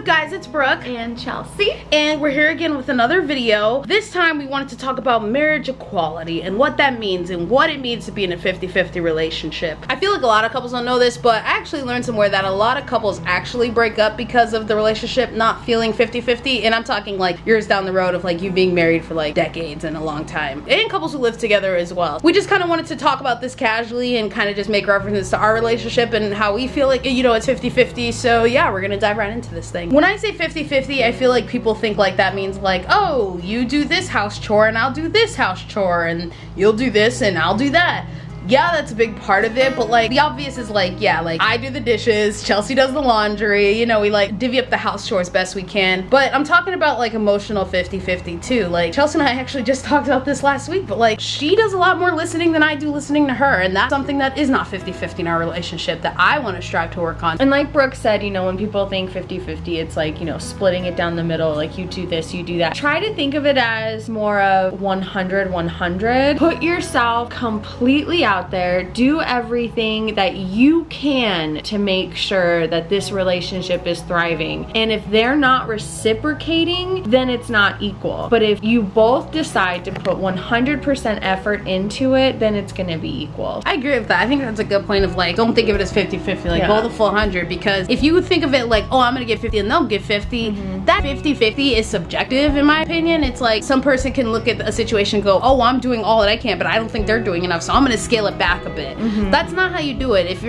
up, guys? It's Brooke and Chelsea, and we're here again with another video. This time we wanted to talk about marriage equality and what that means and what it means to be in a 50-50 relationship. I feel like a lot of couples don't know this, but I actually learned somewhere that a lot of couples actually break up because of the relationship not feeling 50-50, and I'm talking like years down the road of like you being married for like decades and a long time, and couples who live together as well. We just kind of wanted to talk about this casually and kind of just make references to our relationship and how we feel like, you know, it's 50-50. So yeah, we're gonna dive right into this thing. When I say 50-50, I feel like people think like that means like, oh, you do this house chore and I'll do this house chore, and you'll do this and I'll do that. Yeah, that's a big part of it, but like the obvious is like, yeah, like I do the dishes, Chelsea does the laundry, you know, we like divvy up the house chores best we can. But I'm talking about like emotional 50-50 too. Like Chelsea and I actually just talked about this last week, but like she does a lot more listening than I do listening to her, and that's something that is not 50-50 in our relationship that I want to strive to work on. and like Brooke said, you know, when people think 50-50, it's like, you know, splitting it down the middle, like you do this, you do that. Try to think of it as more of 100-100. Put yourself completely out there, do everything that you can to make sure that this relationship is thriving. And if they're not reciprocating, then it's not equal. But if you both decide to put 100% effort into it, then it's gonna be equal. I agree with that. I think that's a good point of like, don't think of it as 50-50, like go the full 100, because if you think of it like, oh, I'm gonna get 50 and they'll get 50, that 50-50 is subjective in my opinion. It's like some person can look at a situation and go, oh, I'm doing all that I can, but I don't think they're doing enough, so I'm gonna scale it back a bit. That's not how you do it. If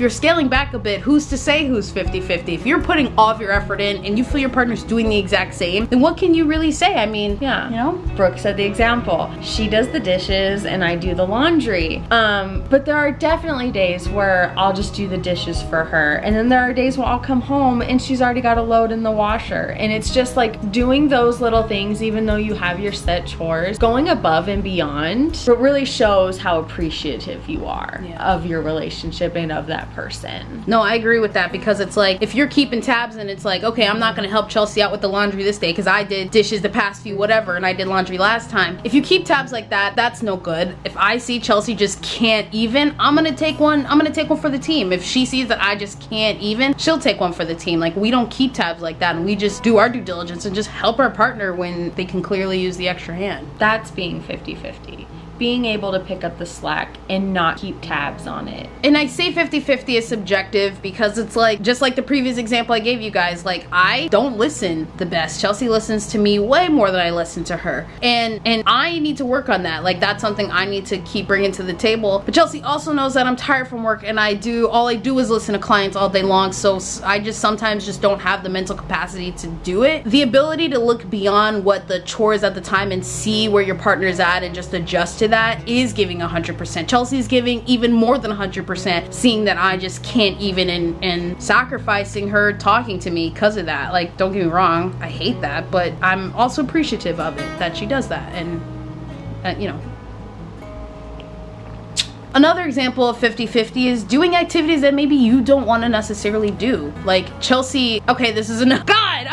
you're scaling back a bit, who's to say who's 50-50? If you're putting all of your effort in and you feel your partner's doing the exact same, then what can you really say? I mean, yeah, you know? Brooke said the example. She does the dishes and I do the laundry. But there are definitely days where I'll just do the dishes for her, and then there are days where I'll come home and she's already got a load in the washer. And it's just like doing those little things, even though you have your set chores, going above and beyond, it really shows how appreciative you are of your relationship and of that person. No, I agree with that, because it's like if you're keeping tabs and it's like, okay, I'm not gonna help Chelsea out with the laundry this day because I did dishes the past few whatever and I did laundry last time. If you keep tabs like that, that's no good. If I see Chelsea just can't even, I'm gonna take one for the team. If she sees that I just can't even, she'll take one for the team. Like, we don't keep tabs like that, and we just do our due diligence and just help our partner when they can clearly use the extra hand. That's being 50-50. Being able to pick up the slack and not keep tabs on it. And I say 50-50 is subjective because it's like, just like the previous example I gave you guys, like I don't listen the best. Chelsea listens to me way more than I listen to her. And I need to work on that. Like, that's something I need to keep bringing to the table. But Chelsea also knows that I'm tired from work and all I do is listen to clients all day long. So I just sometimes just don't have the mental capacity to do it. The ability to look beyond what the chores at the time and see where your partner's at and just adjust to that is giving 100%. Chelsea's giving even more than 100%, seeing that I just can't even, and sacrificing her talking to me because of that. Like, don't get me wrong, I hate that, but I'm also appreciative of it that she does that. And you know, another example of 50-50 is doing activities that maybe you don't want to necessarily do. Like Chelsea, okay, this is enough. God,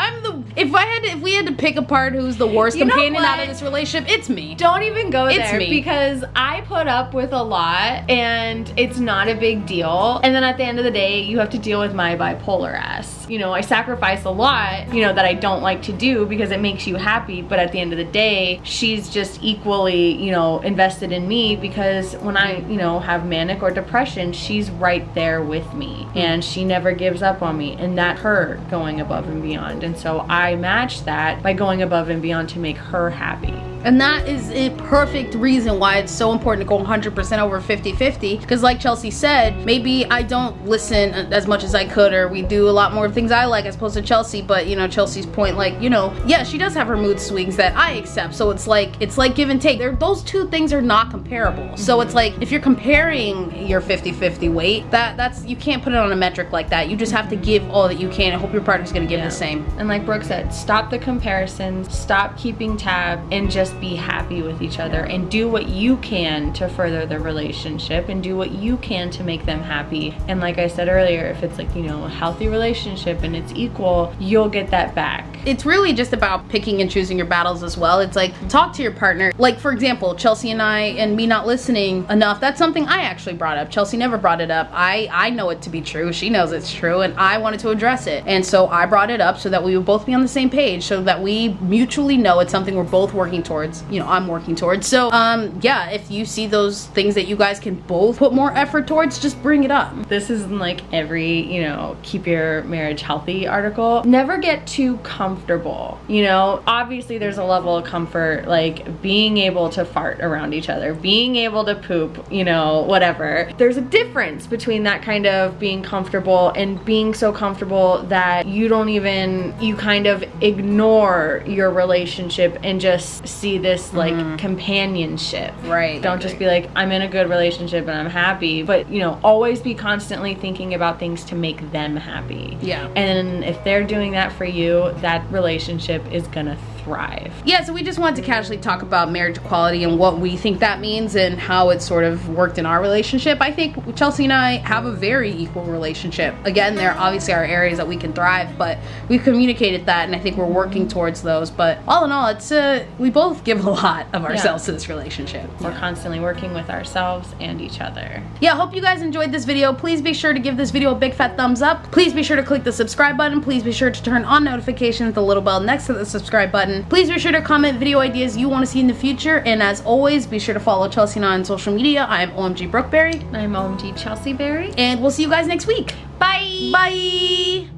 if we had to pick apart who's the worst companion out of this relationship, it's me. Don't even go It's there me. Because I put up with a lot and it's not a big deal. And then at the end of the day, you have to deal with my bipolar ass. You know, I sacrifice a lot, you know, that I don't like to do because it makes you happy. But at the end of the day, she's just equally, you know, invested in me, because when I, you know, have manic or depression, she's right there with me and she never gives up on me, and that's her going above and beyond. And so I match that by going above and beyond to make her happy. And that is a perfect reason why it's so important to go 100% over 50-50. Because like Chelsea said, maybe I don't listen as much as I could, or we do a lot more things I like as opposed to Chelsea. But you know, Chelsea's point, like, you know, yeah, she does have her mood swings that I accept. So it's like give and take. Those two things are not comparable. So it's like, if you're comparing your 50-50 weight, that's you can't put it on a metric like that. You just have to give all that you can and hope your partner's gonna give the same. And like Brooke said, stop the comparisons, stop keeping tab, and just be happy with each other and do what you can to further the relationship and do what you can to make them happy. And like I said earlier, if it's like, you know, a healthy relationship and it's equal, you'll get that back. it's really just about picking and choosing your battles as well. It's like, talk to your partner. Like, for example, Chelsea and I, and me not listening enough, that's something I actually brought up. Chelsea never brought it up. I know it to be true. She knows it's true, and I wanted to address it. And so I brought it up so that we would both be on the same page, so that we mutually know it's something we're both working towards. You know, I'm working towards. So, yeah, if you see those things that you guys can both put more effort towards, just bring it up. This is in like every, you know, keep your marriage healthy article. Never get too comfortable. You know, obviously there's a level of comfort, like being able to fart around each other, being able to poop, you know, whatever. There's a difference between that kind of being comfortable and being so comfortable that you don't even, you kind of ignore your relationship and just see this like companionship. Right. Don't just be like, I'm in a good relationship and I'm happy, but you know, always be constantly thinking about things to make them happy. Yeah. And if they're doing that for you, that relationship is gonna thrive. Yeah, so we just wanted to casually talk about marriage equality and what we think that means and how it's sort of worked in our relationship. I think Chelsea and I have a very equal relationship. Again, there obviously are areas that we can thrive, but we've communicated that, and I think we're working towards those. But all in all, it's we both give a lot of ourselves to this relationship. We're constantly working with ourselves and each other. Yeah, hope you guys enjoyed this video. Please be sure to give this video a big fat thumbs up. Please be sure to click the subscribe button. Please be sure to turn on notifications, the little bell next to the subscribe button. Please be sure to comment video ideas you want to see in the future. And as always, be sure to follow Chelsea and I on social media. I'm OMG Brookeberry. I'm OMG Chelsea Berry. And we'll see you guys next week. Bye! Bye!